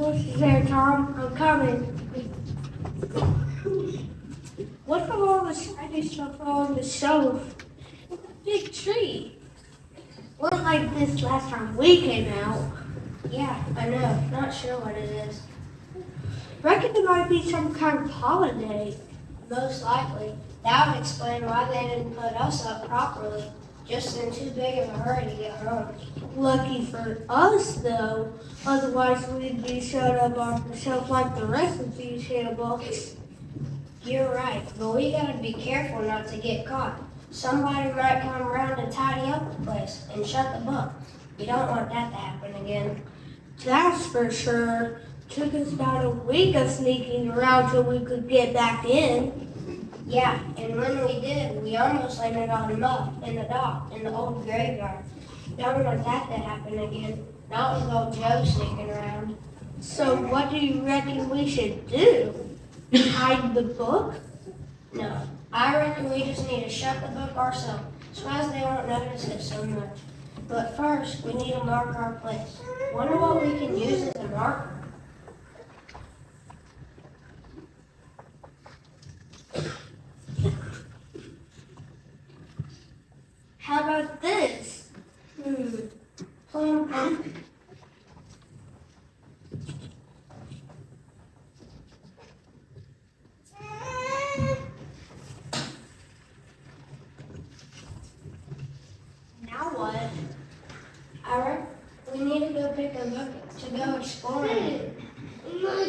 What's there, Tom? I'm coming. What's with all the shiny stuff on the shelf? It's a big tree. Wasn't like this last time we came out. Yeah, I know. Not sure what it is. Reckon it might be some kind of holiday. Most likely. That would explain why they didn't put us up properly. Just in too big of a hurry to get home. Lucky for us, though. Otherwise, we'd be showed up on the shelf like the rest of these here books. You're right, but we gotta be careful not to get caught. Somebody might come around to tidy up the place and shut the book. We don't want that to happen again. That's for sure. Took us about a week of sneaking around till we could get back in. Yeah, and when we did, we almost landed on muck in the dock in the old graveyard. Don't want that to happen again. Not with old Joe sneaking around. So what do you reckon we should do? Hide the book? No, I reckon we just need to shut the book ourselves, so as they won't notice it so much. But first, we need to mark our place. Wonder what we can use as a marker. How about this? Plum. Now what? Alright, we need to go pick a book to go exploring.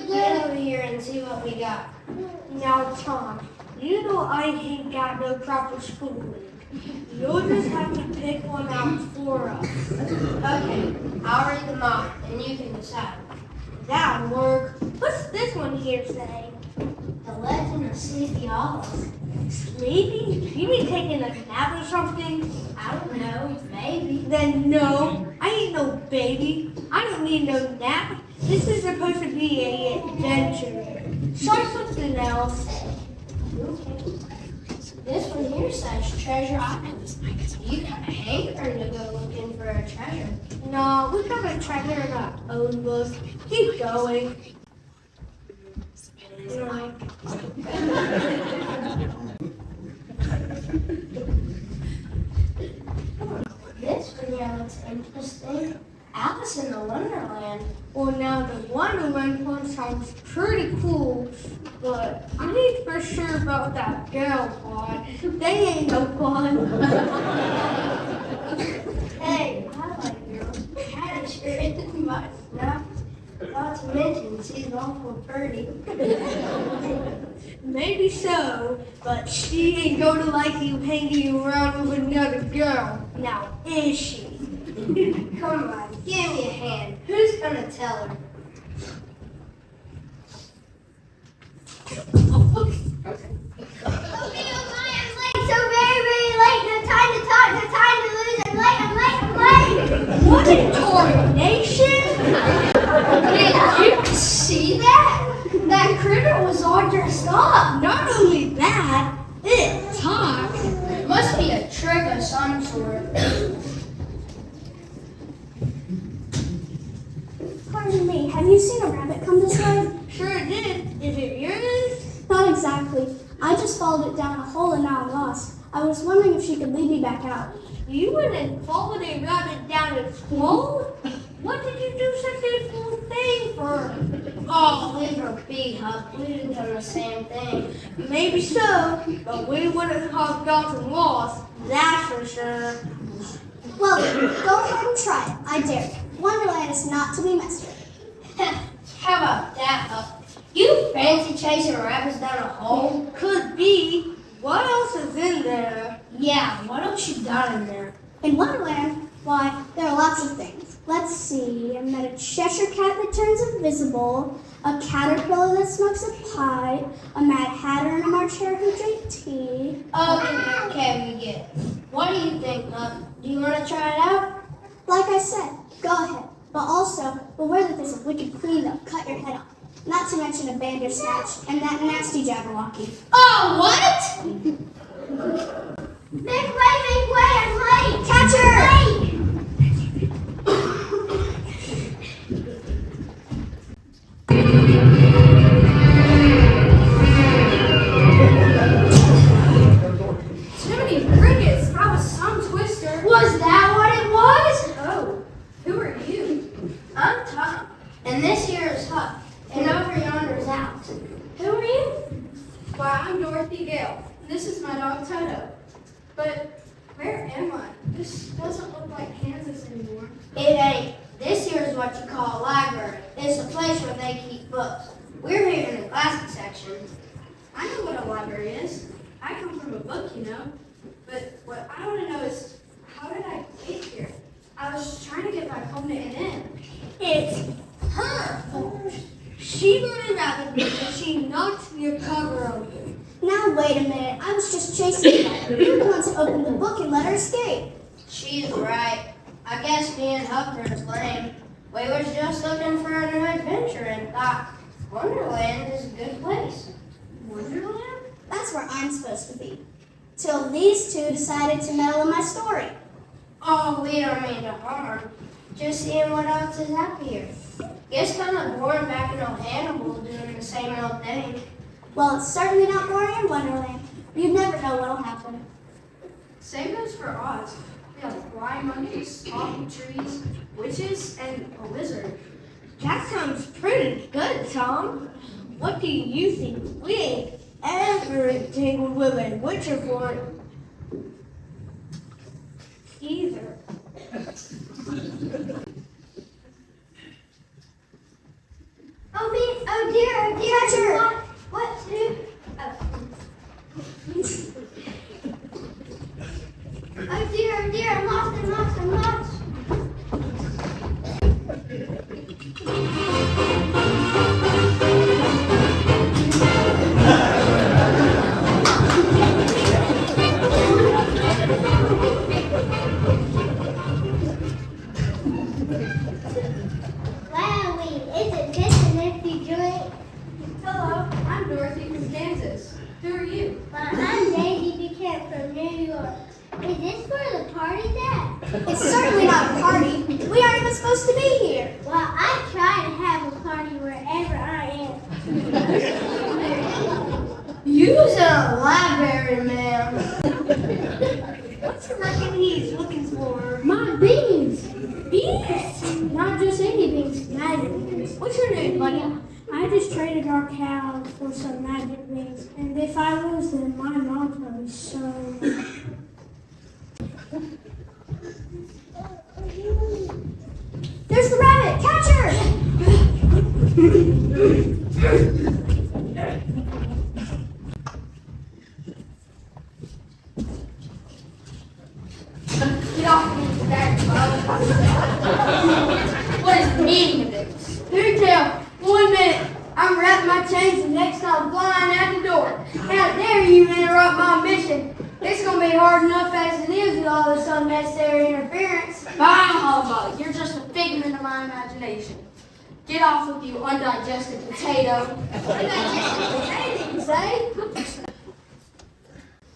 Get over here and see what we got. Now, Tom, you know I ain't got no proper schooling. You'll just have to pick one out for us. Okay, I'll read them off and you can decide. That'll work. What's this one here say? The Legend of Sleepy Hollow. Sleepy? You mean taking a nap or something? I don't know, maybe. Then no, I ain't no baby. I don't need no nap. This is supposed to be a adventure. Try something else. Okay. This one here says Treasure Island. You got a hankering to go looking for a treasure. No, we got a treasure in our own book. Keep going. This one here looks interesting. Alice in the Wonderland. Well, now the Wonderland one sounds pretty cool, but I ain't for sure about that girl part. They ain't no fun. Hey, I like girls. That sure isn't much. No, not to mention she's awful pretty. Maybe so, but she ain't gonna like you hanging around with another girl. Now, is she? Come on, give me a hand. Who's gonna tell her? What a tornation! Did you see that? That critter was all dressed up. Not only that, it talks. It must be a trick of some sort. Pardon me, have you seen a rabbit come this way? Sure did. Is it yours? Not exactly. I just followed it down a hole and now I'm lost. I was wondering if she could lead me back out. You went and followed a rabbit down a hole? What did you do such a fool thing for? Oh, leave her be, Huck. We'd have done the same thing. Maybe so, but we wouldn't have gotten lost, that's for sure. Well, go ahead and try it. I dare you. Wonderland is not to be messed with. How about that, Huck? You fancy chasing rabbits down a hole? Could be. What else is in there? Yeah, what else you got in there? In Wonderland, why, there are lots of things. Let's see, I met a Cheshire cat that turns invisible, a caterpillar that smokes a pie, a Mad Hatter and a March Hare who drink tea. Okay, we get it. What do you think, Huck? Do you want to try it out? Like I said, go ahead. But also, beware that there's a wicked queen that'll cut your head off. Not to mention a bandersnatch and that nasty Jabberwocky. Oh, what? Make way, I'm late! Catch her! open it in. It's her fault. She wanted rabbit because she knocked your cover open. Now wait a minute, I was just chasing her. You're the ones who opened the book and let her escape. She's right. I guess being Hucker is lame. We was just looking for a new adventure and thought Wonderland is a good place. Wonderland? That's where I'm supposed to be. Till these two decided to meddle in my story. Oh, we don't mean to harm. Just seeing what else is out here. Guess kind of boring back in old Hannibal doing the same old thing. Well, it's certainly not boring in Wonderland. You never know what'll happen. Same goes for Oz. We have flying monkeys, talking trees, witches, and a wizard. That sounds pretty good, Tom. What do you think? We ain't ever tangled with a witcher for it. Either. Oh dear, Catcher! What to do? Oh dear, I'm lost. Wowie, isn't this an empty joint? Hello, I'm Dorothy from Kansas. Who are you? Well, I'm Daisy Buchanan from New York. Is this for the party, Dad? It's certainly not a party. We aren't even supposed to be here. Well, I try to have a party wherever I am. You's a library man. What's the reckon he's looking for? My beans! Beans? Not just any beans, magic beans. What's your name, buddy? I just traded our cow for some magic beans, and if I lose them, my mom's gonna be so mad. There's the rabbit! Catch her! Get off me, Dad. What is the meaning of this? Here, tell. 1 minute. I'm wrapping my chains and next I'm flying out the door. How dare you interrupt my mission? It's gonna be hard enough as it is with all this unnecessary interference. By humbug, you're just a figment of my imagination. Get off with you, undigested potato. Undigested potatoes, eh?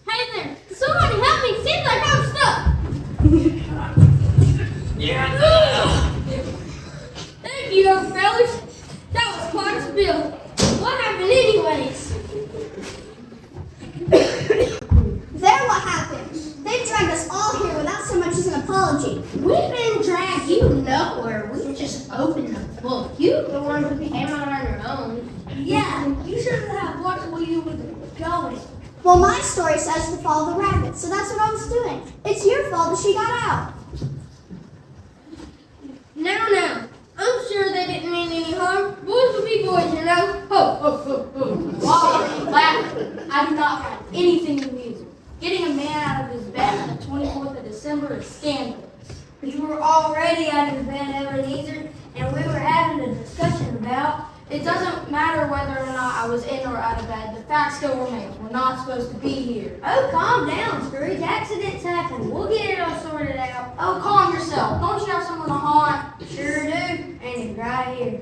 Hey there, somebody help me, seems like I'm stuck. Thank you, fellas. That was quite a spill. What happened anyways? There, what happened? They dragged us all here without so much as an apology. We've been dragged you nowhere. We just opened the book. You the one who came out on your own. Yeah, you should have watched where you were going. Well, my story says to follow the rabbit, so that's what I was doing. It's your fault that she got out. Now, I'm sure they didn't mean any harm. Boys will be boys, you know. Ho, ho, ho, ho. Why are you laughing? I do not have anything amusing. Getting a man out of his bed on the 24th of December is scandalous. You were already out of bed, Ebenezer, and we were having a discussion about. It doesn't matter whether or not I was in or out of bed. The fact still remains. We're not supposed to be here. Oh, calm down, Scrooge. Accidents happen. We'll get it all sorted out. Oh, calm yourself. Don't you have someone to haunt? Sure do. And it's right here.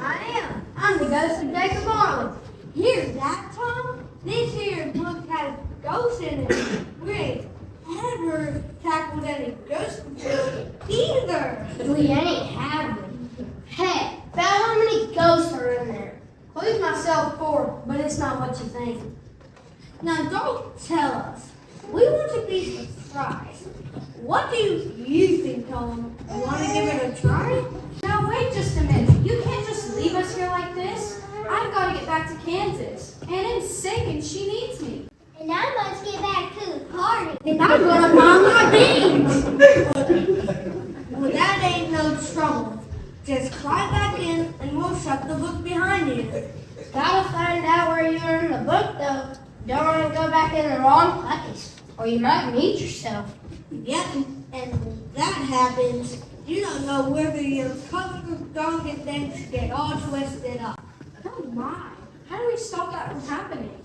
I am. I'm the ghost of Jacob Arnold. Here's that, Tom. This here book has ghosts in it. We ain't ever tackled any ghosts before either. We ain't have them. Hey, about how many ghosts are in there? Believe myself 4, but it's not what you think. Now don't tell us. We want to be surprised. What do you think, Tom? You want to give it a try? Now wait just a minute. You can't just leave us here like this. I've got to get back to Kansas. Ann's sick and she needs me. And I must get back to the party. And I'm gonna find my beans. Well, that ain't no trouble. Just climb back in and we'll shut the book behind you. Gotta find out where you're in the book, though. Don't want to go back in the wrong place, or you might meet yourself. Yep. And when that happens, you don't know whether your comfort zone and things get all twisted up. Oh my. How do we stop that from happening?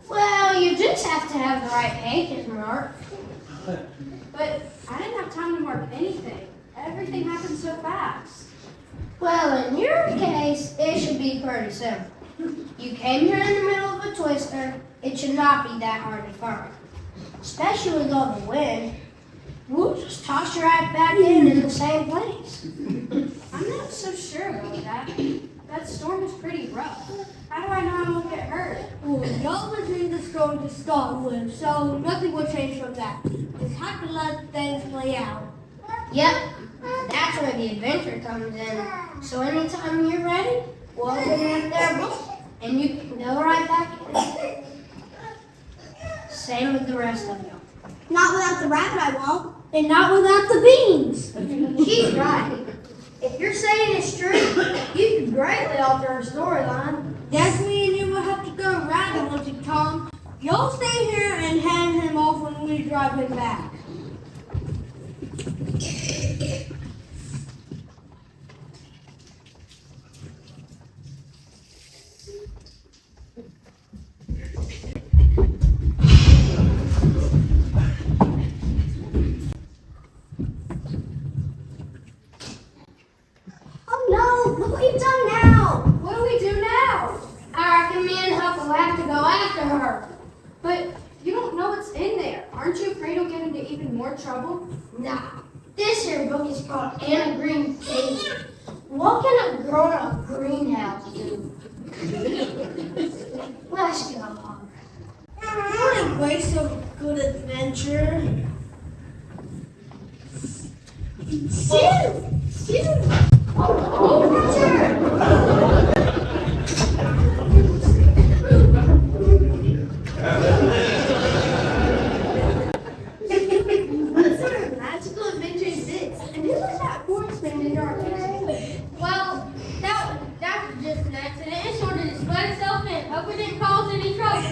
Well, you just have to have the right pages marked. But I didn't have time to mark anything. Everything happened so fast. Well, in your case, it should be pretty simple. You came here in the middle of a twister. It should not be that hard to find. Especially with all the wind. We'll just toss you right back in the same place. I'm not so sure about that. That storm is pretty rough. How do I know I won't get hurt? Well, y'all was in the storm to start with, so nothing will change from that. Just have to let things play out. Yep, that's where the adventure comes in. So anytime you're ready, we'll open up their book, and you can go right back in. Same with the rest of them. Not without the rabbit, I won't. And not without the beans. She's right. If you're saying it's true, you could greatly alter our storyline. Guess me and you will have to go riding with you, Tom. You'll stay here and hand him off when we drive him back. Oh no, look what you've done now. What do we do now? I reckon me and Huck will have to go after her. But you don't know what's in there. Aren't you afraid you'll get into even more trouble? Nah, this here book is called Anna Green Cave. What can a grown-up greenhouse do? Let's go on. What a waste of good adventure. What sort of magical adventure is this? And who let that horse spin into our kitchen? Well, that was just an accident. It sort of just let itself in. Hope it didn't cause any trouble.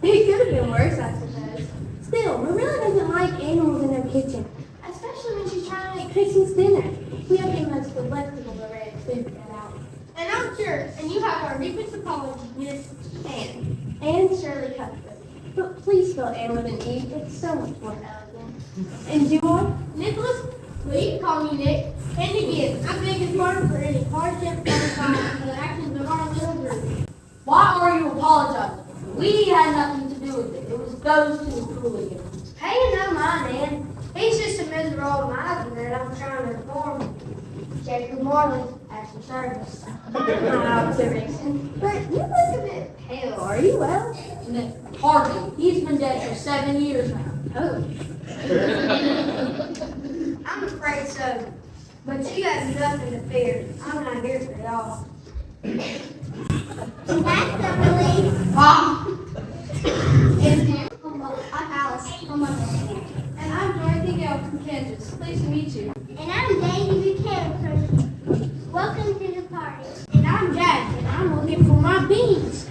It could have been worse, I suppose. Still, Marilla doesn't like animals in her kitchen, especially when she's trying to make Christmas dinner. We have the most delectable array of food to get out. And I'm sure, and you have our deepest apologies, Miss Anne. And Shirley Cuthbert. But please spell Anne with an E. It's so much more elegant. And you are? Nicholas, well, you can call me Nick. And again, I beg your pardon for any hardship or the actions of our little group. Why are you apologizing? We had nothing to do with it. It was those two hooligans. Hey, you know mine, Ann. He's just a miserable old miser that I'm trying to reform. Jacob Morley, at your service. My observation. But you look a bit pale. Are you well? Hardly. He's been dead for 7 years now. Oh. I'm afraid so. But you have nothing to fear. I'm not here for y'all. That's a relief. And you? I'm Alice. I'm on And I'm Dorothy Gale from Kansas. Pleased to meet you. And I'm Daisy Buchanan from Welcome to the Party. And I'm Jack, and I'm looking for my beans.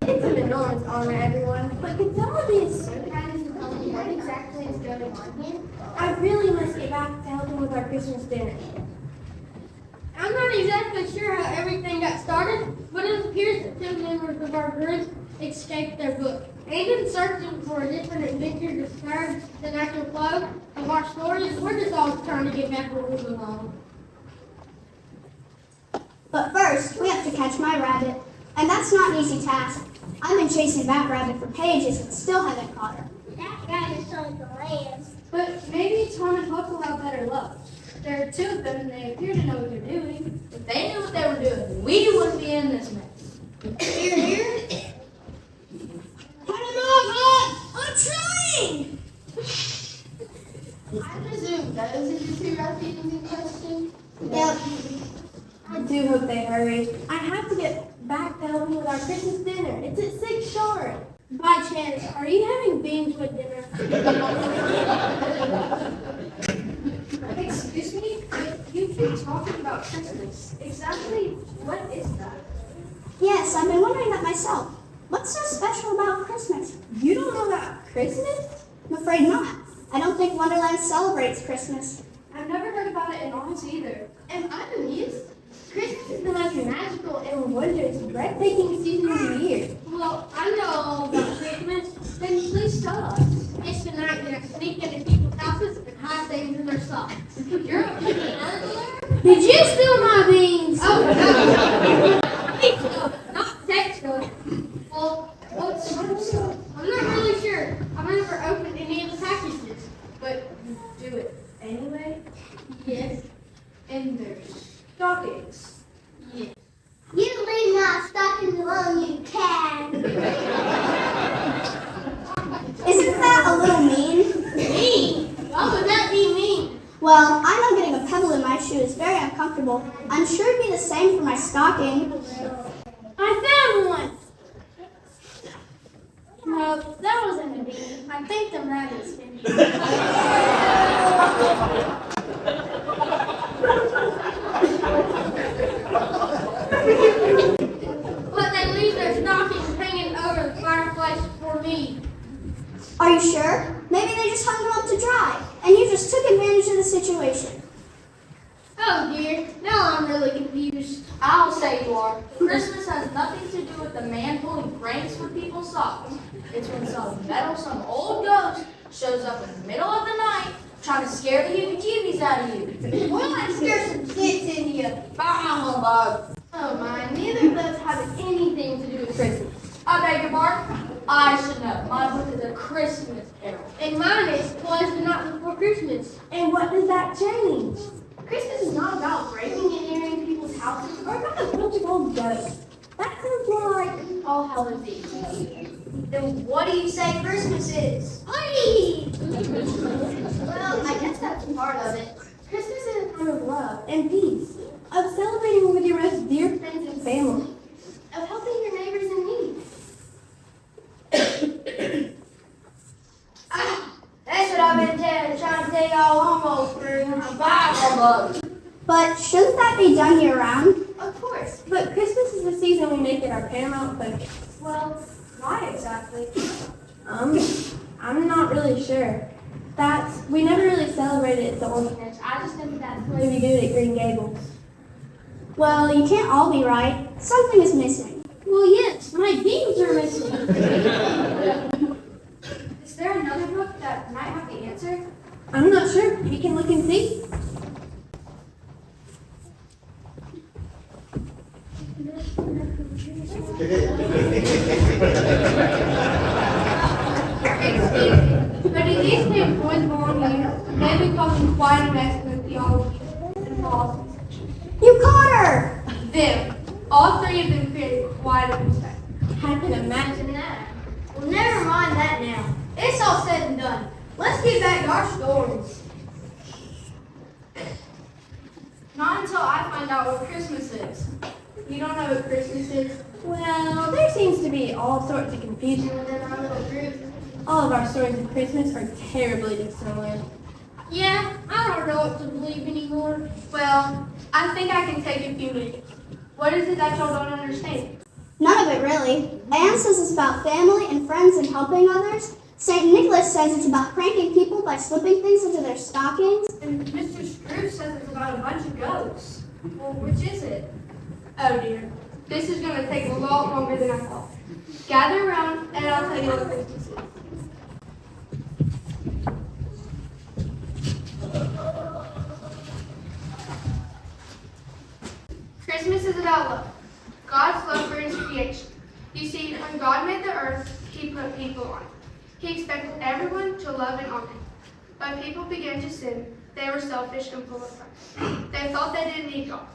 It's an enormous honor, everyone. But could someone be so Kind of tell me what exactly is going on here? I really must get back to helping with our Christmas dinner. I'm not exactly sure how everything got started, but it appears that 2 members of our group escaped their book. And in searching for a different adventure to disturb the natural flow of our stories, we're just all trying to get back where we belong. But first, we have to catch my rabbit. And that's not an easy task. I've been chasing that rabbit for pages and still haven't caught her. That rabbit stole the lamb. But maybe Tom and Huck will have better luck. There are 2 of them, and they appear to know what they're doing. If they knew what they were doing, we wouldn't be in this mess. Here, here. Cut him off, Huck! I'm trying! I presume those are the 2 refugees in question. Yep. I do hope they hurry. I have to get back to helping with our Christmas dinner. It's at 6 sharp. By chance, are you having beans with dinner? Excuse me? You've been talking about Christmas. Exactly what is that? Yes, I've been wondering that myself. What's so special about Christmas? You don't know about Christmas? I'm afraid not. I don't think Wonderland celebrates Christmas. I've never heard about it in Oz either. Am I amused? Christmas is the most magical and wondrous, breathtaking season of the year. Well, I know all about Christmas. Then please tell us. It's the night that I sneak into people's houses and hide things in their socks. You're a burglar? Did you steal my beans? Oh, no. Not textbook. Well, what's I'm not really sure. I've never opened any of the packages. But you do it anyway? Yes. And there's stockings. Yes. You leave my stockings alone, you can. Isn't that a little mean? Mean? Why would that be mean? Well, I know getting a pebble in my shoe is very uncomfortable. I'm sure it'd be the same for my stocking. I found one. No, that wasn't a bean. I think the rabbit's been. But they leave their stockings hanging over the fireplace for me. Are you sure? Maybe they just hung them up to dry, and you just took advantage of the situation. Oh dear, now I'm really confused. I'll say you are. Christmas has nothing to do with the man pulling pranks with people's socks. It's when some old ghost shows up in the middle of the night trying to scare the heebie-jeebies out of you. More like scare some kids in you. Bah, humbug. Oh my, neither of those have anything to do with Christmas. I beg your pardon? I should know. My book is a Christmas carol. And mine is Twas the Night Before Christmas. And what does that change? Christmas is not about breaking and entering people's houses or about a bunch of old ghosts. That sounds more like All Hallows Eve. Then what do you say Christmas is? Party! Well, I guess that's part of it. Christmas is a time of love and peace, of celebrating with your most dear friends and family, of helping your neighbors in need. That's what I've been trying to tell y'all almost for Bah, humbug. But shouldn't that be done year-round? Of course, but Christmas is the season we make it our paramount focus. well, why exactly? I'm not really sure. We never really celebrated at the orphanage. I just think that's the way we do it at Green Gables. Well, you can't all be right. Something is missing. Well, yes, my beans are missing. Is there another book that might have the answer? I'm not sure. We can look and see. But do these names boys belong here? Maybe call them quite a mess in theology and philosophy. You caught her! Them. All three of them created quite a mistake. I can imagine that. Well, never mind that now. It's all said and done. Let's get back to our stories. Not until I find out what Christmas is. You don't know what Christmas is? Well, there seems to be all sorts of confusion within our little group. All of our stories of Christmas are terribly dissimilar. Yeah, I don't know what to believe anymore. Well, I think I can take a few minutes. What is it that y'all don't understand? None of it really. Anne says it's about family and friends and helping others. St. Nicholas says it's about pranking people by slipping things into their stockings. And Mr. Scrooge says it's about a bunch of ghosts. Well, which is it? Oh dear. This is going to take a lot longer than I thought. Gather around and I'll tell you what Christmas is. Christmas is about love. God's love for his creation. You see, when God made the earth, he put people on it. He expected everyone to love and honor him. But people began to sin. They were selfish and full of pride. They thought they didn't need God.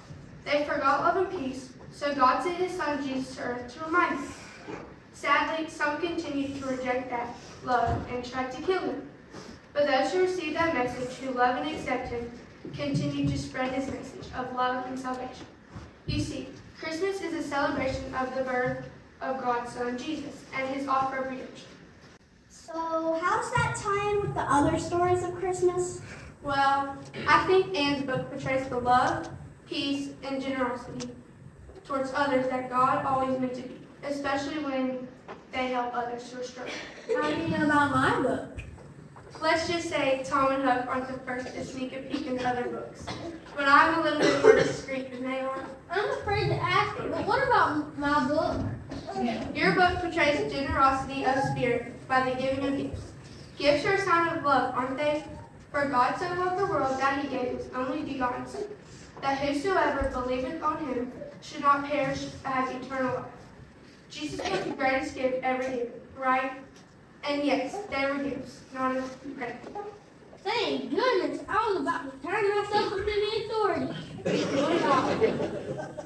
They forgot love and peace, so God sent his son Jesus to earth to remind them. Sadly, some continued to reject that love and tried to kill him. But those who received that message, who love and accept him, continued to spread his message of love and salvation. You see, Christmas is a celebration of the birth of God's son Jesus and his offer of redemption. So how does that tie in with the other stories of Christmas? Well, I think Anne's book portrays the love, peace, and generosity towards others that God always meant to be, especially when they help others who are struggling. How do you know about my book? let's just say Tom and Huck aren't the first to sneak a peek in other books. But I'm a little bit more discreet than they are. I'm afraid to ask it, but what about my book? Your book portrays the generosity of spirit by the giving of gifts. Gifts are a sign of love, aren't they? For God so loved the world that he gave his only begotten Son, that whosoever believeth on him should not perish but have eternal life. Jesus was the greatest gift ever given, right? And yes, they were gifts, not a credit. Thank goodness, I was about to turn myself into the authority.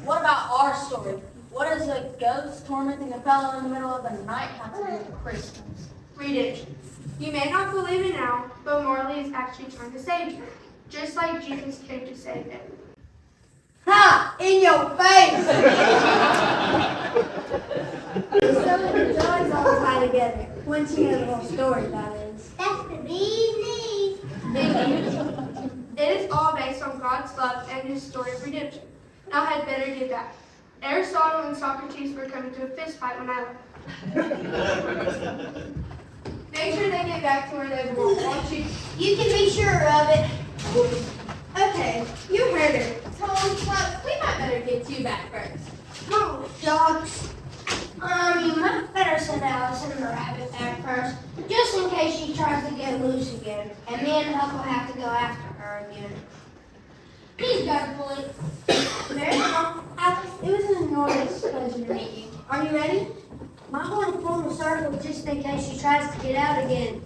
What about our story? What does a ghost tormenting a fellow in the middle of the night have to do with Christmas? Redemption. You may not believe it now, but Marley is actually trying to save you, just like Jesus came to save them. Ha! In your face! So the joys all tie together. Once you know the whole story, that is. That's the bee's knees. It is all based on God's love and his story of redemption. Now I had better get back. Aristotle and Socrates were coming to a fist fight when I left. Make sure they get back to where they belong, won't you? You can be sure of it. Okay, you heard her. Tom, we might better get you back first. Oh, dogs. You might better send Alice in the rabbit back first, just in case she tries to get loose again, and me and Huck will have to go after her again. He's got a point. Very well. Alice, it was an enormous pleasure to meet you. Are you ready? Might want to form a circle just in case she tries to get out again.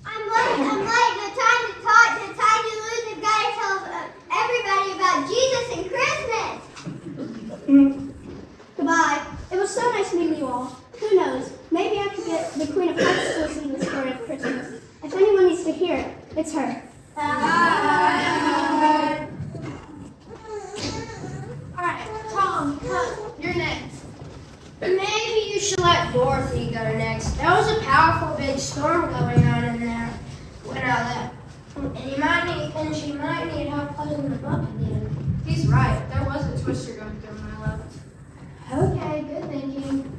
I'm late. The time to talk, the time to lose. We've got to tell everybody about Jesus and Christmas. Goodbye. It was so nice meeting you all. Who knows? Maybe I could get the Queen of Hearts to listen to the story of Christmas. If anyone needs to hear it, it's her. Alright, Tom, you're next. Maybe you should let Dorothy go next. There was a powerful big storm going on in there when I left. And she might need help closing the book again. He's right. There was a twister going through when I left. Okay, good thinking.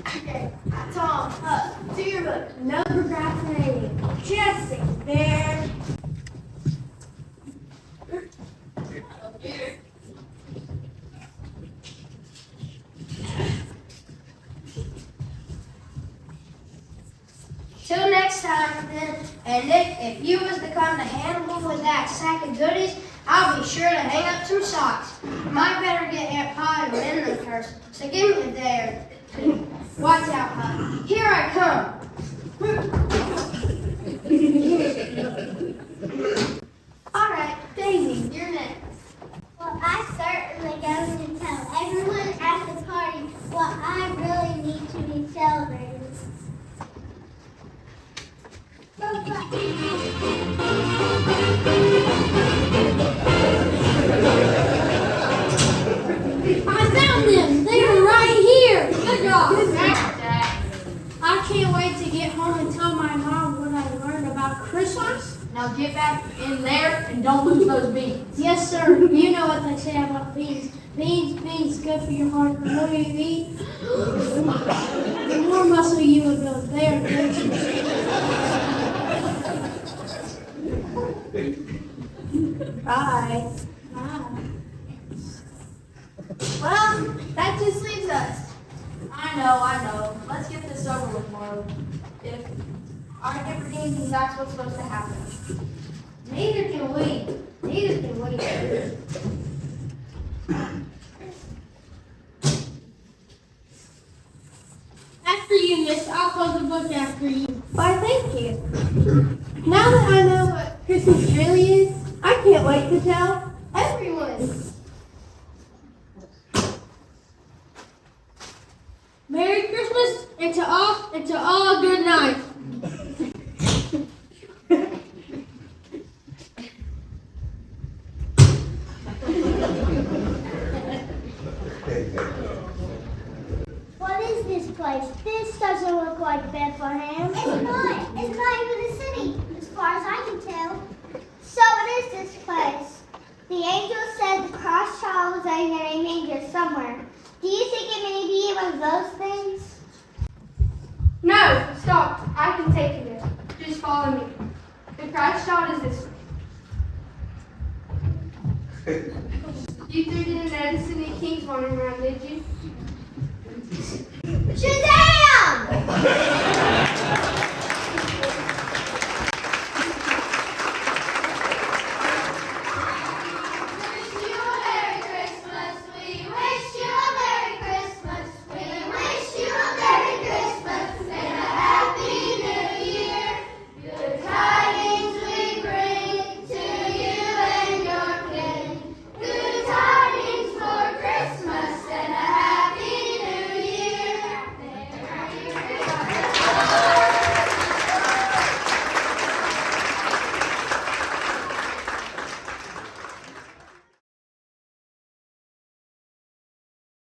Okay, Tom, to your book. No procrastinating. Just sit there. Till next time, then. And if you was to come to Hannibal with that sack of goodies, I'll be sure to hang up some socks. Might better get Aunt Pie to mend them first. So give me a day or two. Watch out, Pie. Here I come. All right, Daisy, you're next. Well, I certainly going to tell everyone at the party what I really need to be celebrating. I found them. They were right here. Good job. I can't wait to get home and tell my mom what I learned about Christmas. Now get back in there and don't lose those beans. Yes, sir. You know what they say about beans. Beans good for your heart. The more you eat, the more muscle you will build. There, Bye. Bye. Well, that just leaves us. I know. Let's get this over with, Marlon. If our different games, that's what's supposed to happen. Neither can we. Neither can we. After you, miss, I'll close the book after you. Why, thank you. Now that I know what Christmas really is, I can't wait to tell everyone. Merry Christmas and to all good night. What is this place? This doesn't look like Bethlehem. It's not. It's not even a city, as far as I can tell. So what is this place? The angel said the Christ child was laying in a manger somewhere. Do you think it may be one of those things? No, stop. I can take you there. Just follow me. The Christ child is this way. You three didn't notice any kings wandering around, did you? Shazam!